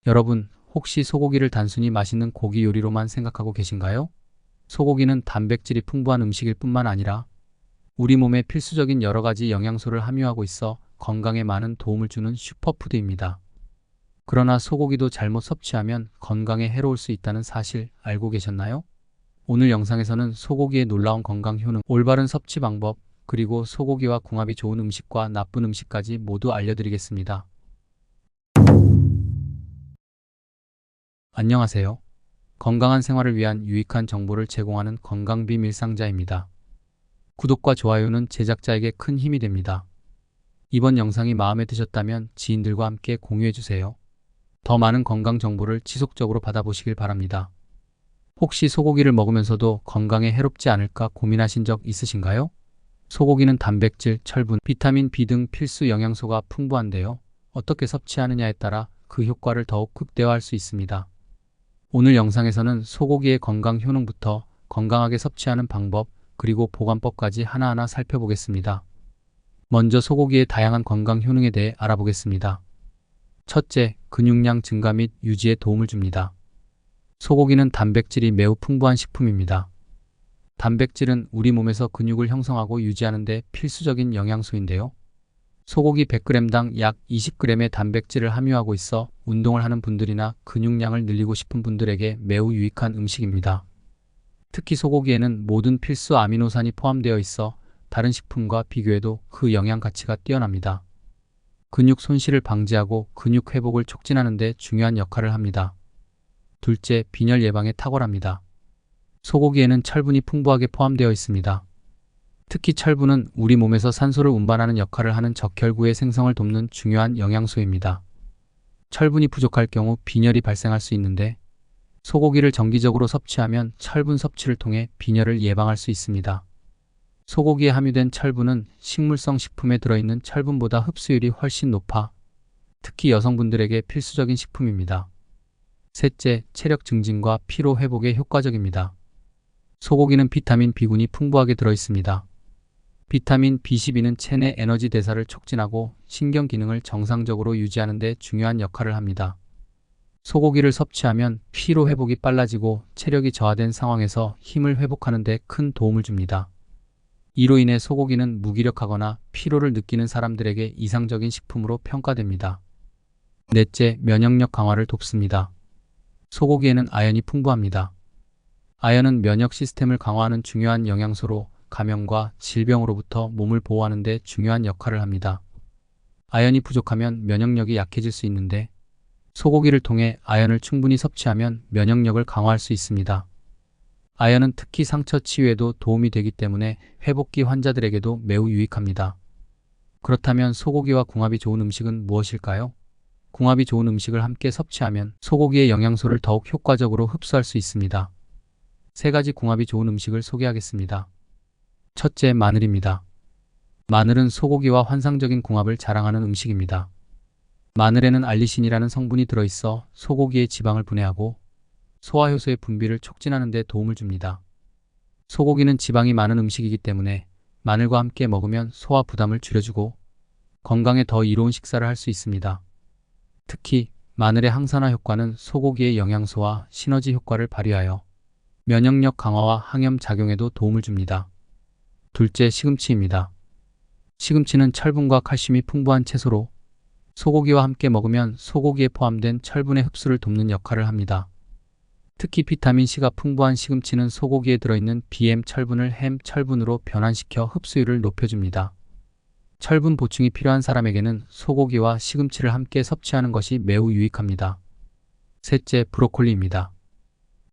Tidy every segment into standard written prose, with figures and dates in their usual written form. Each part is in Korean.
여러분, 혹시 소고기를 단순히 맛있는 고기 요리로만 생각하고 계신가요? 소고기는 단백질이 풍부한 음식일 뿐만 아니라 우리 몸에 필수적인 여러 가지 영양소를 함유하고 있어 건강에 많은 도움을 주는 슈퍼푸드입니다. 그러나 소고기도 잘못 섭취하면 건강에 해로울 수 있다는 사실 알고 계셨나요? 오늘 영상에서는 소고기의 놀라운 건강 효능, 올바른 섭취 방법, 그리고 소고기와 궁합이 좋은 음식과 나쁜 음식까지 모두 알려드리겠습니다. 안녕하세요. 건강한 생활을 위한 유익한 정보를 제공하는 건강빔 일상자입니다. 구독과 좋아요는 제작자에게 큰 힘이 됩니다. 이번 영상이 마음에 드셨다면 지인들과 함께 공유해주세요. 더 많은 건강 정보를 지속적으로 받아보시길 바랍니다. 혹시 소고기를 먹으면서도 건강에 해롭지 않을까 고민하신 적 있으신가요? 소고기는 단백질, 철분, 비타민 B 등 필수 영양소가 풍부한데요. 어떻게 섭취하느냐에 따라 그 효과를 더욱 극대화할 수 있습니다. 오늘 영상에서는 소고기의 건강 효능부터 건강하게 섭취하는 방법, 그리고 보관법까지 하나하나 살펴보겠습니다. 먼저 소고기의 다양한 건강 효능에 대해 알아보겠습니다. 첫째, 근육량 증가 및 유지에 도움을 줍니다. 소고기는 단백질이 매우 풍부한 식품입니다. 단백질은 우리 몸에서 근육을 형성하고 유지하는 데 필수적인 영양소인데요. 소고기 100g당 약 20g의 단백질을 함유하고 있어 운동을 하는 분들이나 근육량을 늘리고 싶은 분들에게 매우 유익한 음식입니다. 특히 소고기에는 모든 필수 아미노산이 포함되어 있어 다른 식품과 비교해도 그 영양 가치가 뛰어납니다. 근육 손실을 방지하고 근육 회복을 촉진하는 데 중요한 역할을 합니다. 둘째, 빈혈 예방에 탁월합니다. 소고기에는 철분이 풍부하게 포함되어 있습니다. 특히 철분은 우리 몸에서 산소를 운반하는 역할을 하는 적혈구의 생성을 돕는 중요한 영양소입니다. 철분이 부족할 경우 빈혈이 발생할 수 있는데 소고기를 정기적으로 섭취하면 철분 섭취를 통해 빈혈을 예방할 수 있습니다. 소고기에 함유된 철분은 식물성 식품에 들어있는 철분보다 흡수율이 훨씬 높아 특히 여성분들에게 필수적인 식품입니다. 셋째, 체력 증진과 피로 회복에 효과적입니다. 소고기는 비타민 B군이 풍부하게 들어있습니다. 비타민 B12는 체내 에너지 대사를 촉진하고 신경 기능을 정상적으로 유지하는 데 중요한 역할을 합니다. 소고기를 섭취하면 피로 회복이 빨라지고 체력이 저하된 상황에서 힘을 회복하는 데 큰 도움을 줍니다. 이로 인해 소고기는 무기력하거나 피로를 느끼는 사람들에게 이상적인 식품으로 평가됩니다. 넷째, 면역력 강화를 돕습니다. 소고기에는 아연이 풍부합니다. 아연은 면역 시스템을 강화하는 중요한 영양소로 감염과 질병으로부터 몸을 보호하는 데 중요한 역할을 합니다. 아연이 부족하면 면역력이 약해질 수 있는데 소고기를 통해 아연을 충분히 섭취하면 면역력을 강화할 수 있습니다. 아연은 특히 상처 치유에도 도움이 되기 때문에 회복기 환자들에게도 매우 유익합니다. 그렇다면 소고기와 궁합이 좋은 음식은 무엇일까요? 궁합이 좋은 음식을 함께 섭취하면 소고기의 영양소를 더욱 효과적으로 흡수할 수 있습니다. 세 가지 궁합이 좋은 음식을 소개하겠습니다. 첫째, 마늘입니다. 마늘은 소고기와 환상적인 궁합을 자랑하는 음식입니다. 마늘에는 알리신이라는 성분이 들어있어 소고기의 지방을 분해하고 소화효소의 분비를 촉진하는 데 도움을 줍니다. 소고기는 지방이 많은 음식이기 때문에 마늘과 함께 먹으면 소화 부담을 줄여주고 건강에 더 이로운 식사를 할 수 있습니다. 특히 마늘의 항산화 효과는 소고기의 영양소와 시너지 효과를 발휘하여 면역력 강화와 항염 작용에도 도움을 줍니다. 둘째, 시금치입니다. 시금치는 철분과 칼슘이 풍부한 채소로 소고기와 함께 먹으면 소고기에 포함된 철분의 흡수를 돕는 역할을 합니다. 특히 비타민C가 풍부한 시금치는 소고기에 들어있는 BM 철분을 햄 철분으로 변환시켜 흡수율을 높여줍니다. 철분 보충이 필요한 사람에게는 소고기와 시금치를 함께 섭취하는 것이 매우 유익합니다. 셋째, 브로콜리입니다.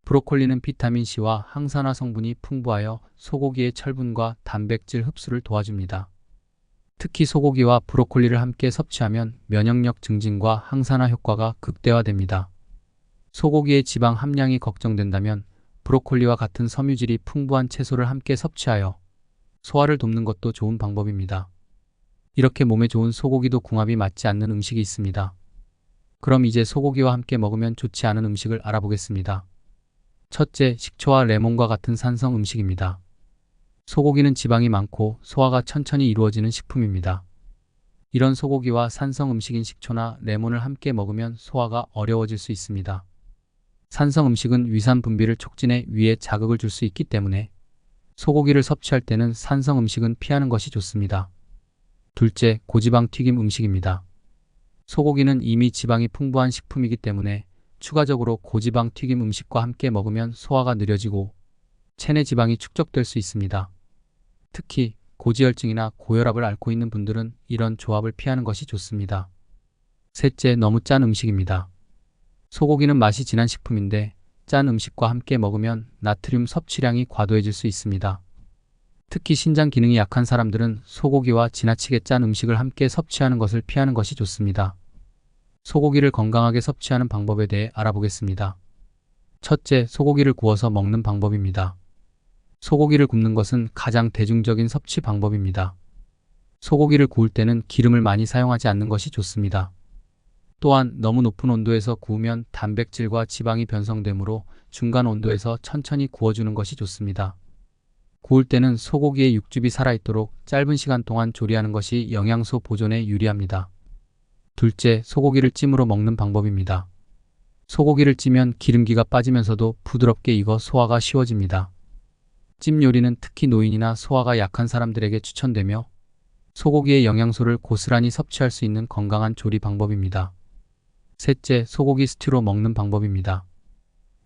브로콜리는 비타민C와 항산화 성분이 풍부하여 소고기의 철분과 단백질 흡수를 도와줍니다. 특히 소고기와 브로콜리를 함께 섭취하면 면역력 증진과 항산화 효과가 극대화됩니다. 소고기의 지방 함량이 걱정된다면 브로콜리와 같은 섬유질이 풍부한 채소를 함께 섭취하여 소화를 돕는 것도 좋은 방법입니다. 이렇게 몸에 좋은 소고기도 궁합이 맞지 않는 음식이 있습니다. 그럼 이제 소고기와 함께 먹으면 좋지 않은 음식을 알아보겠습니다. 첫째, 식초와 레몬과 같은 산성 음식입니다. 소고기는 지방이 많고 소화가 천천히 이루어지는 식품입니다. 이런 소고기와 산성 음식인 식초나 레몬을 함께 먹으면 소화가 어려워질 수 있습니다. 산성 음식은 위산 분비를 촉진해 위에 자극을 줄 수 있기 때문에 소고기를 섭취할 때는 산성 음식은 피하는 것이 좋습니다. 둘째, 고지방 튀김 음식입니다. 소고기는 이미 지방이 풍부한 식품이기 때문에 추가적으로 고지방 튀김 음식과 함께 먹으면 소화가 느려지고 체내 지방이 축적될 수 있습니다. 특히 고지혈증이나 고혈압을 앓고 있는 분들은 이런 조합을 피하는 것이 좋습니다. 셋째, 너무 짠 음식입니다. 소고기는 맛이 진한 식품인데 짠 음식과 함께 먹으면 나트륨 섭취량이 과도해질 수 있습니다. 특히 신장 기능이 약한 사람들은 소고기와 지나치게 짠 음식을 함께 섭취하는 것을 피하는 것이 좋습니다. 소고기를 건강하게 섭취하는 방법에 대해 알아보겠습니다. 첫째, 소고기를 구워서 먹는 방법입니다. 소고기를 굽는 것은 가장 대중적인 섭취 방법입니다. 소고기를 구울 때는 기름을 많이 사용하지 않는 것이 좋습니다. 또한 너무 높은 온도에서 구우면 단백질과 지방이 변성되므로 중간 온도에서 천천히 구워주는 것이 좋습니다. 구울 때는 소고기의 육즙이 살아있도록 짧은 시간 동안 조리하는 것이 영양소 보존에 유리합니다. 둘째, 소고기를 찜으로 먹는 방법입니다. 소고기를 찌면 기름기가 빠지면서도 부드럽게 익어 소화가 쉬워집니다. 찜 요리는 특히 노인이나 소화가 약한 사람들에게 추천되며 소고기의 영양소를 고스란히 섭취할 수 있는 건강한 조리 방법입니다. 셋째, 소고기 스튜로 먹는 방법입니다.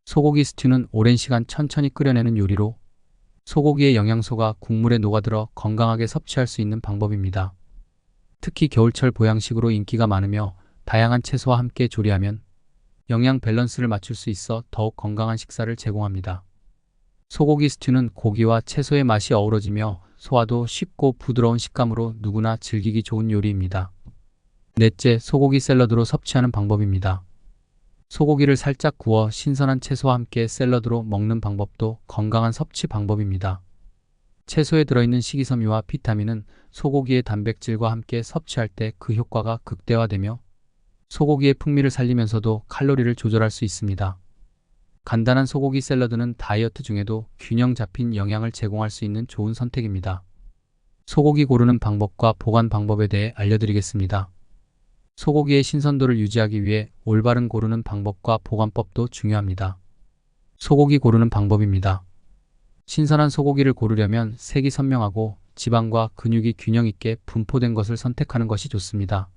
소고기 스튜는 오랜 시간 천천히 끓여내는 요리로 소고기의 영양소가 국물에 녹아들어 건강하게 섭취할 수 있는 방법입니다. 특히 겨울철 보양식으로 인기가 많으며 다양한 채소와 함께 조리하면 영양 밸런스를 맞출 수 있어 더욱 건강한 식사를 제공합니다. 소고기 스튜는 고기와 채소의 맛이 어우러지며 소화도 쉽고 부드러운 식감으로 누구나 즐기기 좋은 요리입니다. 넷째, 소고기 샐러드로 섭취하는 방법입니다. 소고기를 살짝 구워 신선한 채소와 함께 샐러드로 먹는 방법도 건강한 섭취 방법입니다. 채소에 들어있는 식이섬유와 비타민은 소고기의 단백질과 함께 섭취할 때 그 효과가 극대화되며 소고기의 풍미를 살리면서도 칼로리를 조절할 수 있습니다. 간단한 소고기 샐러드는 다이어트 중에도 균형 잡힌 영양을 제공할 수 있는 좋은 선택입니다. 소고기 고르는 방법과 보관 방법에 대해 알려드리겠습니다. 소고기의 신선도를 유지하기 위해 올바른 고르는 방법과 보관법도 중요합니다. 소고기 고르는 방법입니다. 신선한 소고기를 고르려면 색이 선명하고 지방과 근육이 균형 있게 분포된 것을 선택하는 것이 좋습니다.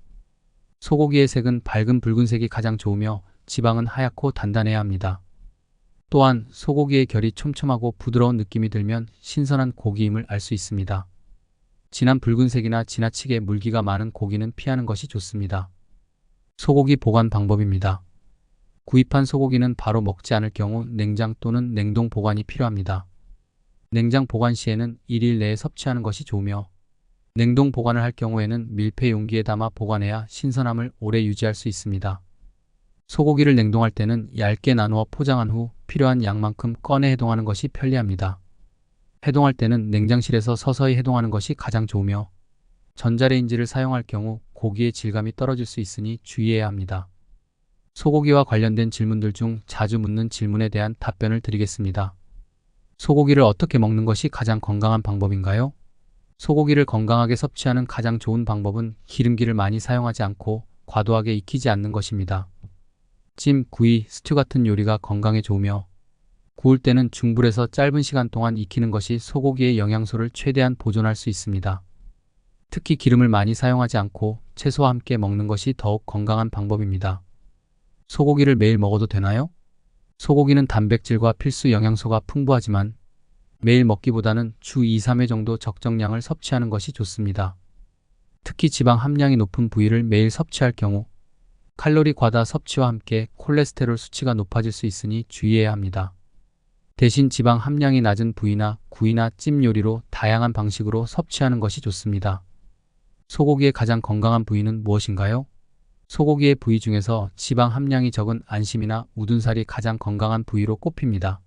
소고기의 색은 밝은 붉은색이 가장 좋으며 지방은 하얗고 단단해야 합니다. 또한 소고기의 결이 촘촘하고 부드러운 느낌이 들면 신선한 고기임을 알 수 있습니다. 진한 붉은색이나 지나치게 물기가 많은 고기는 피하는 것이 좋습니다. 소고기 보관 방법입니다. 구입한 소고기는 바로 먹지 않을 경우 냉장 또는 냉동 보관이 필요합니다. 냉장 보관 시에는 1일 내에 섭취하는 것이 좋으며 냉동 보관을 할 경우에는 밀폐 용기에 담아 보관해야 신선함을 오래 유지할 수 있습니다. 소고기를 냉동할 때는 얇게 나누어 포장한 후 필요한 양만큼 꺼내 해동하는 것이 편리합니다. 해동할 때는 냉장실에서 서서히 해동하는 것이 가장 좋으며 전자레인지를 사용할 경우 고기의 질감이 떨어질 수 있으니 주의해야 합니다. 소고기와 관련된 질문들 중 자주 묻는 질문에 대한 답변을 드리겠습니다. 소고기를 어떻게 먹는 것이 가장 건강한 방법인가요? 소고기를 건강하게 섭취하는 가장 좋은 방법은 기름기를 많이 사용하지 않고 과도하게 익히지 않는 것입니다. 찜, 구이, 스튜 같은 요리가 건강에 좋으며 구울 때는 중불에서 짧은 시간 동안 익히는 것이 소고기의 영양소를 최대한 보존할 수 있습니다. 특히 기름을 많이 사용하지 않고 채소와 함께 먹는 것이 더욱 건강한 방법입니다. 소고기를 매일 먹어도 되나요? 소고기는 단백질과 필수 영양소가 풍부하지만 매일 먹기보다는 주 2, 3회 정도 적정량을 섭취하는 것이 좋습니다. 특히 지방 함량이 높은 부위를 매일 섭취할 경우 칼로리 과다 섭취와 함께 콜레스테롤 수치가 높아질 수 있으니 주의해야 합니다. 대신 지방 함량이 낮은 부위나 구이나 찜 요리로 다양한 방식으로 섭취하는 것이 좋습니다. 소고기의 가장 건강한 부위는 무엇인가요? 소고기의 부위 중에서 지방 함량이 적은 안심이나 우둔살이 가장 건강한 부위로 꼽힙니다.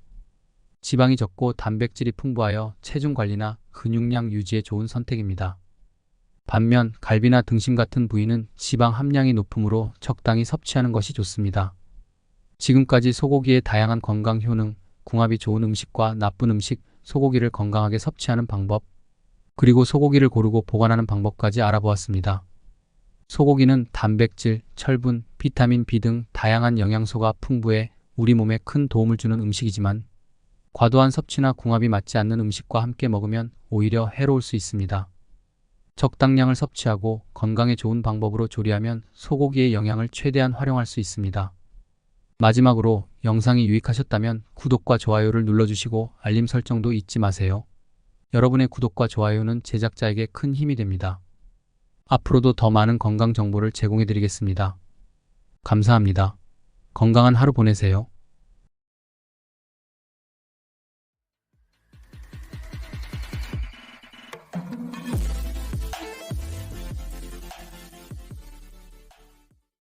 지방이 적고 단백질이 풍부하여 체중 관리나 근육량 유지에 좋은 선택입니다. 반면 갈비나 등심 같은 부위는 지방 함량이 높으므로 적당히 섭취하는 것이 좋습니다. 지금까지 소고기의 다양한 건강 효능, 궁합이 좋은 음식과 나쁜 음식, 소고기를 건강하게 섭취하는 방법, 그리고 소고기를 고르고 보관하는 방법까지 알아보았습니다. 소고기는 단백질, 철분, 비타민 B 등 다양한 영양소가 풍부해 우리 몸에 큰 도움을 주는 음식이지만 과도한 섭취나 궁합이 맞지 않는 음식과 함께 먹으면 오히려 해로울 수 있습니다. 적당량을 섭취하고 건강에 좋은 방법으로 조리하면 소고기의 영양을 최대한 활용할 수 있습니다. 마지막으로 영상이 유익하셨다면 구독과 좋아요를 눌러주시고 알림 설정도 잊지 마세요. 여러분의 구독과 좋아요는 제작자에게 큰 힘이 됩니다. 앞으로도 더 많은 건강 정보를 제공해 드리겠습니다. 감사합니다. 건강한 하루 보내세요.